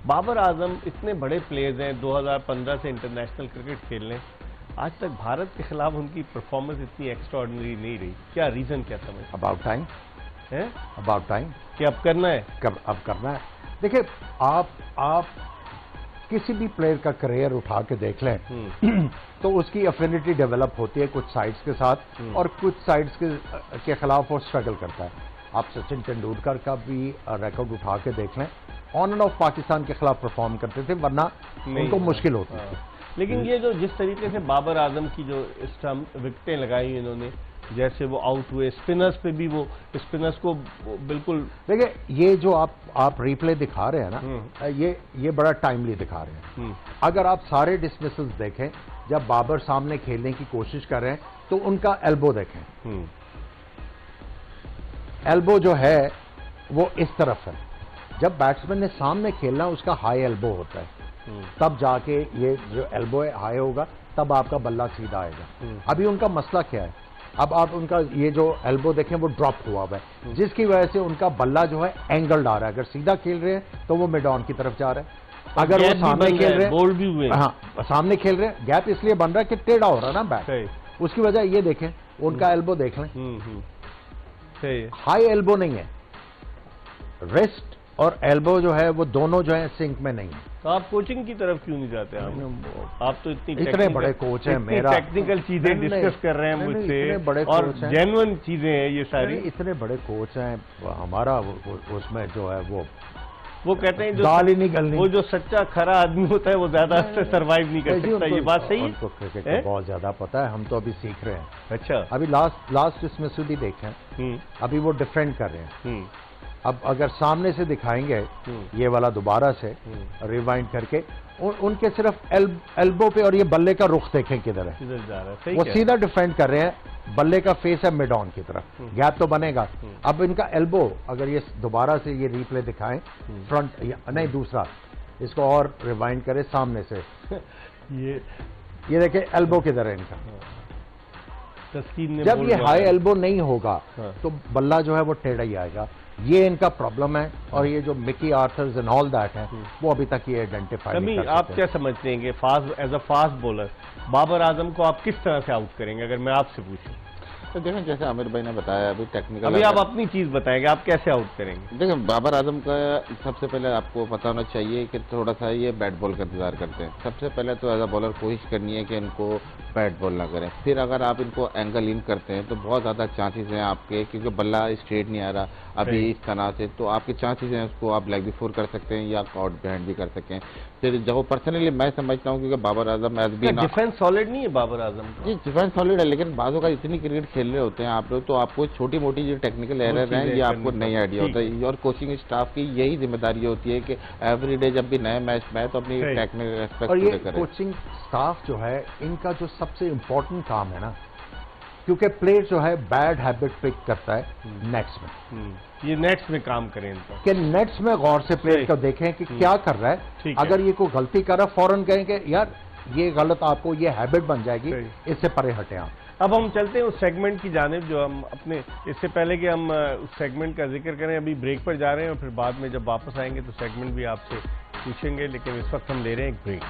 बाबर आजम इतने बड़े प्लेयर्स हैं, 2015 से इंटरनेशनल क्रिकेट खेल रहे हैं, आज तक भारत के खिलाफ उनकी परफॉर्मेंस इतनी एक्स्ट्राऑर्डिनरी नहीं रही। क्या रीजन क्या समझ? अबाउट टाइम है, अबाउट टाइम कि अब करना है, अब करना है। देखिए, आप किसी भी प्लेयर का करियर उठा के देख लें तो उसकी अफिनिटी डेवलप होती है कुछ साइड्स के साथ और कुछ साइड्स के खिलाफ वो स्ट्रगल करता है। आप सचिन तेंदुलकर का भी रिकॉर्ड उठा के देख लें, ऑन एंड ऑफ पाकिस्तान के खिलाफ परफॉर्म करते थे, वरना उनको मुश्किल होती थी। लेकिन ये जो जिस तरीके से बाबर आजम की जो स्टंप विकेटें लगाई इन्होंने, जैसे वो आउट हुए, स्पिनर्स पे भी वो स्पिनर्स को बिल्कुल, देखिए ये जो आप रिप्ले दिखा रहे हैं ना, ये बड़ा टाइमली दिखा रहे हैं। अगर आप सारे डिसमिसल्स देखें, जब बाबर सामने खेलने की कोशिश कर रहे हैं तो उनका एल्बो देखें, एल्बो जो है वो इस तरफ है। जब बैट्समैन ने सामने खेलना उसका हाई एल्बो होता है, तब जाके ये जो एल्बो हाई होगा तब आपका बल्ला सीधा आएगा। अभी उनका मसला क्या है, अब आप उनका ये जो एल्बो देखें वो ड्रॉप हुआ है, जिसकी वजह से उनका बल्ला जो है एंगल्ड आ रहा है। अगर सीधा खेल रहे हैं तो वो मिड ऑन की तरफ जा रहा है, अगर वो सामने खेल रहे हैं, बोल्ड भी हुए, हाँ सामने खेल रहे हैं, गैप इसलिए बन रहा है कि टेढ़ा हो रहा है ना बैट, उसकी वजह ये देखें, उनका एल्बो देख लें, हाई एल्बो नहीं है। रिस्ट और एल्बो जो है वो दोनों जो है सिंक में नहीं है। तो आप कोचिंग की तरफ क्यों नहीं जाते? आप तो इतने बड़े कोच हैं, मेरा टेक्निकल चीजें डिस्कस कर रहे हैं मुझसे और जेन्युइन चीजें हैं ये सारी। इतने बड़े कोच हैं, हमारा उसमें जो है वो कहते हैं दाल ही नहीं गलनी, वो जो सच्चा खरा आदमी होता है वो ज्यादा सर्वाइव नहीं कर सकता। ये बात सही है? उनको क्रिकेट का बहुत ज्यादा पता है, हम तो अभी सीख रहे हैं। अच्छा, अभी लास्ट इसमें भी देखें, अभी वो डिफेंड कर रहे हैं। अब अगर सामने से दिखाएंगे ये वाला दोबारा से रिवाइंड करके, उनके सिर्फ एल्बो पे और ये बल्ले का रुख देखें किधर है, किधर जा रहा है। वो सीधा डिफेंड कर रहे हैं, बल्ले का फेस है मिड ऑन की तरफ, गैप तो बनेगा। अब इनका एल्बो अगर ये दोबारा से ये रिप्ले दिखाएं, फ्रंट नहीं दूसरा, इसको और रिवाइंड करें सामने से, ये देखें एल्बो किधर है इनका। जब ये हाई एल्बो नहीं होगा तो बल्ला जो है वो टेढ़ा ही आएगा। ये इनका प्रॉब्लम है, और ये जो Mickey Arthur's and all that है वो अभी तक ये आइडेंटिफाई नहीं कर सकते। आप क्या समझते हैं कि as a fast bowler Babar Azam को आप किस तरह से आउट करेंगे, अगर मैं आपसे पूछूं? तो देखें, जैसे आमिर भाई ने बताया अभी टेक्निकल, अभी आप अपनी चीज बताएंगे, आप कैसे आउट करेंगे? देखें, बाबर आजम का सबसे पहले आपको पता होना चाहिए कि थोड़ा सा ये बैट बॉल का इंतजार करते हैं। सबसे पहले तो एज अ बॉलर कोशिश करनी है कि इनको बैट बॉल ना करें। फिर अगर आप इनको एंगल इन करते हैं तो बहुत ज़्यादा चांसेस हैं आपके, क्योंकि बल्ला स्ट्रेट नहीं आ रहा अभी इस तरह से, तो आपके चांसेस हैं उसको आप लेग बिफोर कर सकते हैं या आउट बिहाइंड भी कर सकते हैं। फिर जो पर्सनली मैं समझता हूँ, क्योंकि Babar Azam as B defence solid नहीं है बाबर आजम? जी डिफेंस सॉलिड है, लेकिन बाजों का इतनी क्रिकेट खेल रहे होते हैं आप लोग, तो आपको छोटी मोटी जो टेक्निकल एरर है ये आपको नहीं आइडिया होता है। और कोचिंग स्टाफ की यही जिम्मेदारी होती है कि एवरीडे जब भी नए मैच में है तो अपनी टेक्निकल एस्पेक्ट पूरे करें। कोचिंग स्टाफ जो है इनका जो सबसे इंपॉर्टेंट काम है ना, क्योंकि प्लेयर जो है बैड हैबिट पिक करता है नेट्स में, ये नेट्स में काम करें इनका, कि नेट्स में गौर से प्लेयर को देखें कि क्या कर रहा है। अगर ये कोई गलती कर रहा है फौरन कहें कि यार ये गलत, आपको ये हैबिट बन जाएगी, इससे परे हटें आप। अब हम चलते हैं उस सेगमेंट की जानिब जो हम अपने, इससे पहले कि हम उस सेगमेंट का जिक्र करें, अभी ब्रेक पर जा रहे हैं और फिर बाद में जब वापस आएंगे तो सेगमेंट भी आपसे पूछेंगे, लेकिन इस वक्त हम ले रहे हैं एक ब्रेक।